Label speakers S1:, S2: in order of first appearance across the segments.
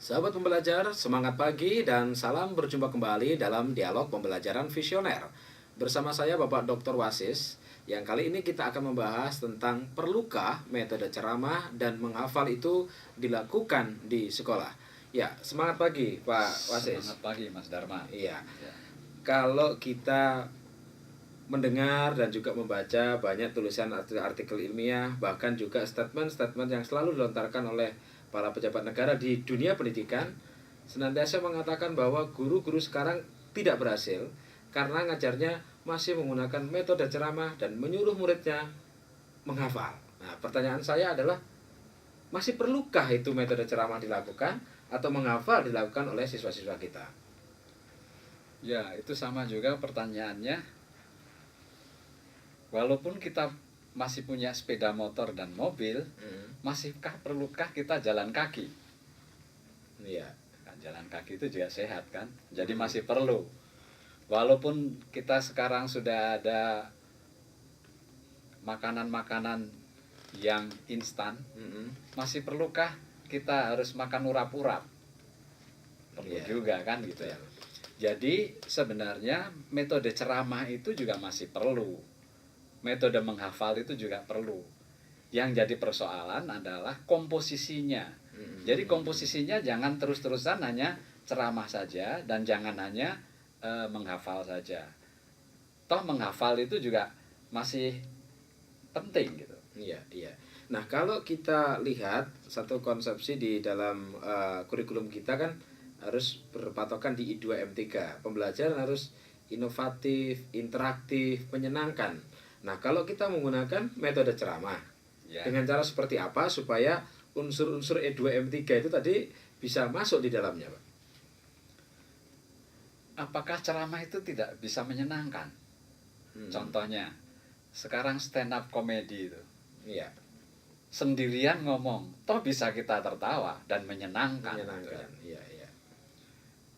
S1: Sahabat pembelajar, semangat pagi dan salam berjumpa kembali dalam dialog pembelajaran visioner. Bersama saya Bapak Dr. Wasis, yang kali ini kita akan membahas tentang perlukah metode ceramah dan menghafal itu dilakukan di sekolah. Ya, semangat pagi Pak Wasis.
S2: Semangat pagi Mas Dharma.
S1: Iya,
S2: Ya.
S1: kalau kita mendengar dan juga membaca banyak tulisan artikel ilmiah, bahkan juga statement-statement yang selalu dilontarkan oleh para pejabat negara di dunia pendidikan, senantiasa mengatakan bahwa guru-guru sekarang tidak berhasil karena ngajarnya masih menggunakan metode ceramah dan menyuruh muridnya menghafal. Nah, pertanyaan saya adalah, masih perlukah itu metode ceramah dilakukan atau menghafal dilakukan oleh siswa-siswa kita?
S2: Ya, itu sama juga pertanyaannya. Walaupun kita masih punya sepeda motor dan mobil, masihkah perlukah kita jalan kaki?
S1: Iya.
S2: Kan jalan kaki itu juga sehat kan? Jadi masih perlu. Walaupun kita sekarang sudah ada makanan-makanan yang instan, masih perlukah kita harus makan urap-urap? Perlu
S1: Iya.
S2: juga kan gitu ya. Jadi sebenarnya metode ceramah itu juga masih perlu. Metode menghafal itu juga perlu. Yang jadi persoalan adalah komposisinya. Jadi komposisinya jangan terus-terusan hanya ceramah saja dan jangan hanya menghafal saja. Toh menghafal itu juga masih penting gitu.
S1: Iya, iya. Nah, kalau kita lihat satu konsepsi di dalam kurikulum kita kan harus berpatokan di I2M3. Pembelajaran harus inovatif, interaktif, menyenangkan. Nah, kalau kita menggunakan metode ceramah,
S2: Ya.
S1: dengan cara seperti apa supaya unsur-unsur E2M3 itu tadi bisa masuk di dalamnya, Pak?
S2: Apakah ceramah itu tidak bisa menyenangkan? Contohnya, sekarang stand up comedy itu.
S1: Iya,
S2: Sendirian ngomong, toh bisa kita tertawa dan menyenangkan.
S1: menyenangkan. Iya, iya.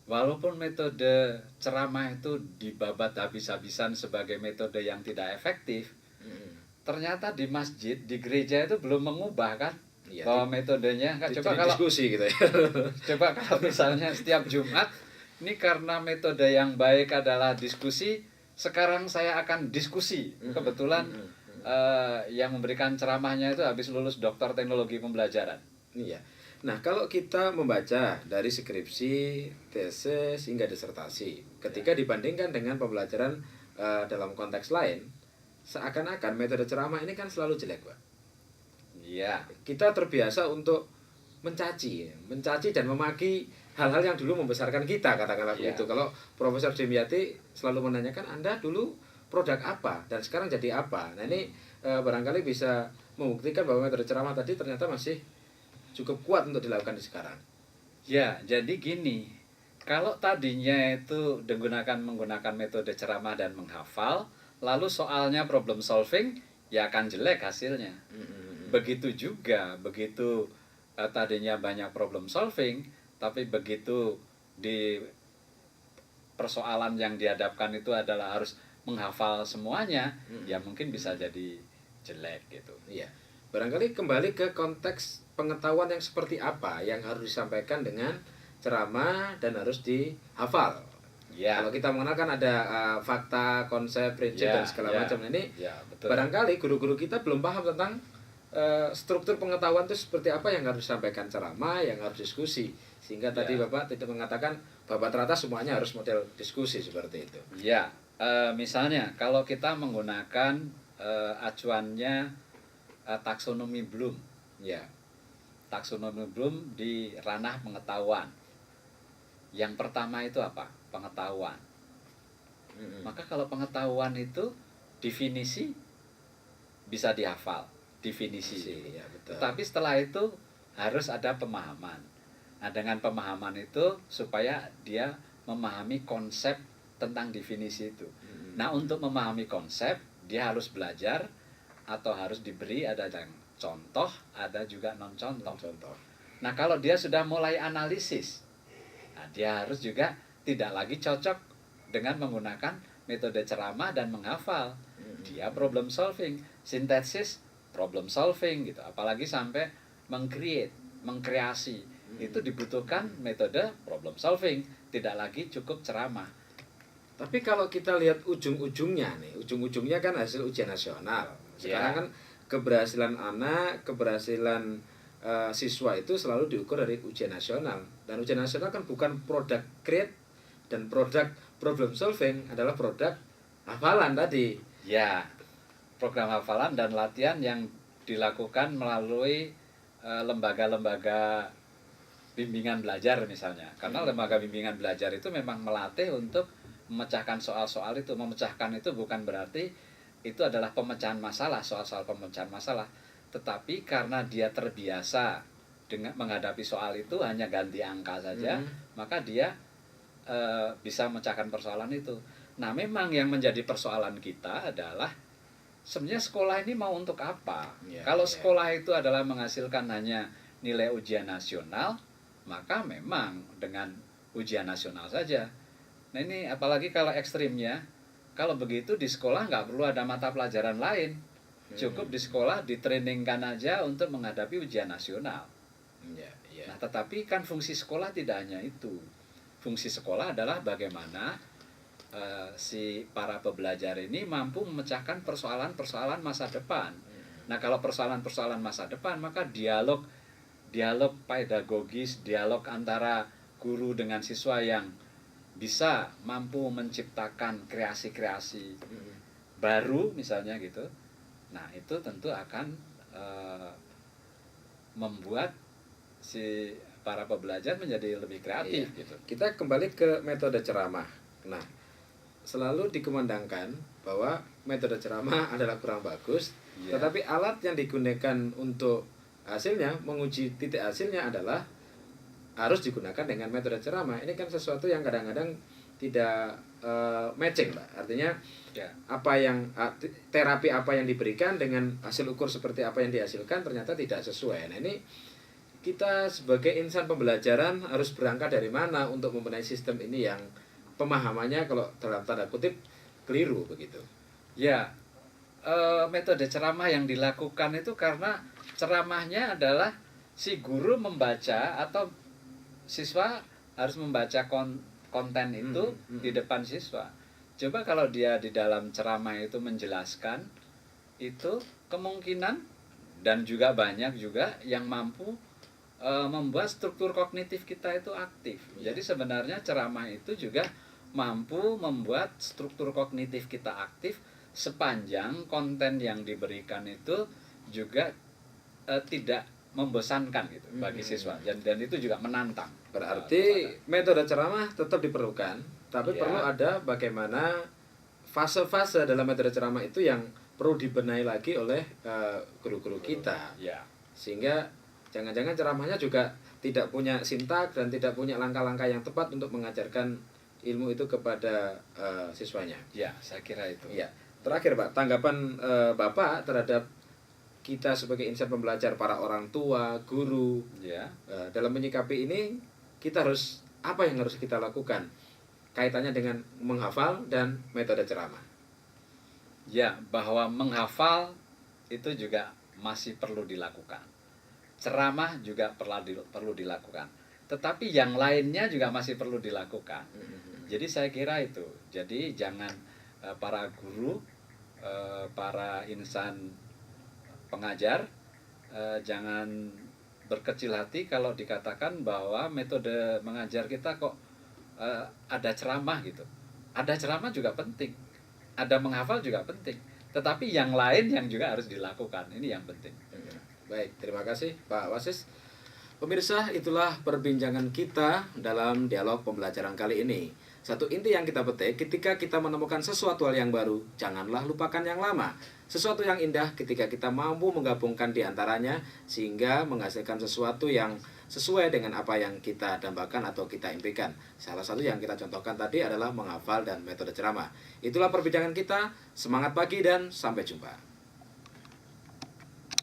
S2: Walaupun metode ceramah itu dibabat habis-habisan sebagai metode yang tidak efektif, ternyata di masjid, di gereja itu belum mengubah kan,
S1: Iya,
S2: bahwa metodenya. Coba kalau
S1: diskusi gitu ya.
S2: coba kalau misalnya setiap Jumat, ini karena metode yang baik adalah diskusi, sekarang saya akan diskusi. Kebetulan yang memberikan ceramahnya itu habis lulus doktor teknologi pembelajaran.
S1: Iya. Nah, kalau kita membaca dari skripsi, tesis, hingga disertasi, ketika dibandingkan dengan pembelajaran dalam konteks lain, seakan-akan metode ceramah ini kan selalu jelek, Pak.
S2: Iya.
S1: Kita terbiasa untuk mencaci dan memaki hal-hal yang dulu membesarkan kita, katakanlah begitu. Kalau Profesor Dimyati selalu menanyakan, Anda dulu produk apa dan sekarang jadi apa. Nah, ini barangkali bisa membuktikan bahwa metode ceramah tadi ternyata masih cukup kuat untuk dilakukan di sekarang.
S2: Ya, jadi gini, kalau tadinya itu menggunakan metode ceramah dan menghafal, lalu soalnya problem solving, ya akan jelek hasilnya. Begitu juga, begitu tadinya banyak problem solving, tapi begitu di persoalan yang dihadapkan itu adalah harus menghafal semuanya, ya mungkin bisa jadi jelek gitu.
S1: Iya. Barangkali kembali ke konteks pengetahuan yang seperti apa yang harus disampaikan dengan ceramah dan harus dihafal.
S2: Ya.
S1: Kalau kita mengenalkan ada fakta, konsep, prinsip dan segala macam ini,
S2: betul.
S1: barangkali guru-guru kita belum paham tentang struktur pengetahuan itu seperti apa yang harus disampaikan ceramah, yang harus diskusi. Sehingga tadi Bapak tidak mengatakan babat rata semuanya harus model diskusi seperti itu.
S2: Ya, misalnya kalau kita menggunakan acuannya taksonomi Bloom.
S1: Ya.
S2: Taksonomi Bloom di ranah pengetahuan. Yang pertama itu apa? Pengetahuan. Maka kalau pengetahuan itu definisi bisa dihafal, definisi.
S1: Ya, betul.
S2: Tetapi setelah itu harus ada pemahaman. Nah, dengan pemahaman itu supaya dia memahami konsep tentang definisi itu. Nah, untuk memahami konsep, dia harus belajar atau harus diberi ada yang contoh, ada juga non-contoh. Nah, kalau dia sudah mulai analisis, nah dia harus juga tidak lagi cocok dengan menggunakan metode ceramah dan menghafal. Dia problem solving, sintesis, problem solving gitu. Apalagi sampai mengkreasi. itu dibutuhkan metode problem solving, tidak lagi cukup ceramah.
S1: Tapi kalau kita lihat ujung-ujungnya nih, ujung-ujungnya kan hasil ujian nasional. Sekarang
S2: Ya.
S1: kan keberhasilan anak, keberhasilan siswa itu selalu diukur dari ujian nasional. Dan ujian nasional kan bukan produk create dan produk problem solving, adalah produk hafalan tadi.
S2: Ya, program hafalan dan latihan yang dilakukan melalui lembaga-lembaga bimbingan belajar misalnya. Karena lembaga bimbingan belajar itu memang melatih untuk memecahkan soal-soal itu. Memecahkan itu bukan berarti itu adalah pemecahan masalah, soal-soal pemecahan masalah. Tetapi karena dia terbiasa dengan menghadapi soal itu hanya ganti angka saja, maka dia bisa memecahkan persoalan itu. Nah, memang yang menjadi persoalan kita adalah sebenarnya sekolah ini mau untuk apa? Kalau sekolah itu adalah menghasilkan hanya nilai ujian nasional, maka memang dengan ujian nasional saja. Nah, ini apalagi kalau ekstrimnya, kalau begitu di sekolah nggak perlu ada mata pelajaran lain. Cukup di sekolah ditrainingkan aja untuk menghadapi ujian nasional. Nah, tetapi kan fungsi sekolah tidak hanya itu. Fungsi sekolah adalah bagaimana si para pembelajar ini mampu memecahkan persoalan-persoalan masa depan. Nah, kalau persoalan-persoalan masa depan, maka dialog pedagogis, dialog antara guru dengan siswa yang bisa mampu menciptakan kreasi-kreasi baru misalnya gitu. Nah, itu tentu akan membuat si para pembelajar menjadi lebih kreatif gitu.
S1: Kita kembali ke metode ceramah. Nah, selalu dikumandangkan bahwa metode ceramah adalah kurang bagus, tetapi alat yang digunakan untuk hasilnya, menguji titik hasilnya adalah harus digunakan dengan metode ceramah. Ini kan sesuatu yang kadang-kadang tidak matching, Pak. Artinya terapi apa yang diberikan dengan hasil ukur seperti apa yang dihasilkan ternyata tidak sesuai. Nah, ini kita sebagai insan pembelajaran harus berangkat dari mana untuk membenahi sistem ini yang pemahamannya kalau dalam tanda kutip keliru begitu.
S2: Ya, metode ceramah yang dilakukan itu karena ceramahnya adalah si guru membaca atau siswa harus membaca konten itu di depan siswa. Coba kalau dia di dalam ceramah itu menjelaskan, itu kemungkinan dan juga banyak juga yang mampu membuat struktur kognitif kita itu aktif. Jadi sebenarnya ceramah itu juga mampu membuat struktur kognitif kita aktif sepanjang konten yang diberikan itu juga tidak membosankan gitu bagi siswa dan itu juga menantang.
S1: Berarti metode ceramah tetap diperlukan, tapi perlu ada bagaimana fase-fase dalam metode ceramah itu yang perlu dibenahi lagi oleh guru-guru kita. Sehingga jangan-jangan ceramahnya juga tidak punya sintak dan tidak punya langkah-langkah yang tepat untuk mengajarkan ilmu itu kepada siswanya.
S2: Ya, saya kira itu.
S1: Ya. Terakhir, Pak, tanggapan Bapak terhadap kita sebagai insan pembelajar, para orang tua, guru, dalam menyikapi ini, kita harus apa yang harus kita lakukan kaitannya dengan menghafal dan metode ceramah?
S2: Ya, bahwa menghafal itu juga masih perlu dilakukan. Ceramah juga perlu dilakukan. Tetapi yang lainnya juga masih perlu dilakukan. Jadi saya kira itu. Jadi jangan para guru, para insan pengajar jangan berkecil hati kalau dikatakan bahwa metode mengajar kita kok ada ceramah gitu. Ada ceramah juga penting. Ada menghafal juga penting. Tetapi yang lain yang juga harus dilakukan. Ini yang penting.
S1: Baik, terima kasih Pak Wasis. Pemirsa, itulah perbincangan kita dalam dialog pembelajaran kali ini. Satu inti yang kita petik, ketika kita menemukan sesuatu hal yang baru, janganlah lupakan yang lama. Sesuatu yang indah ketika kita mampu menggabungkan di antaranya, sehingga menghasilkan sesuatu yang sesuai dengan apa yang kita dambakan atau kita impikan. Salah satu yang kita contohkan tadi adalah menghafal dan metode ceramah. Itulah perbincangan kita. Semangat pagi dan sampai jumpa.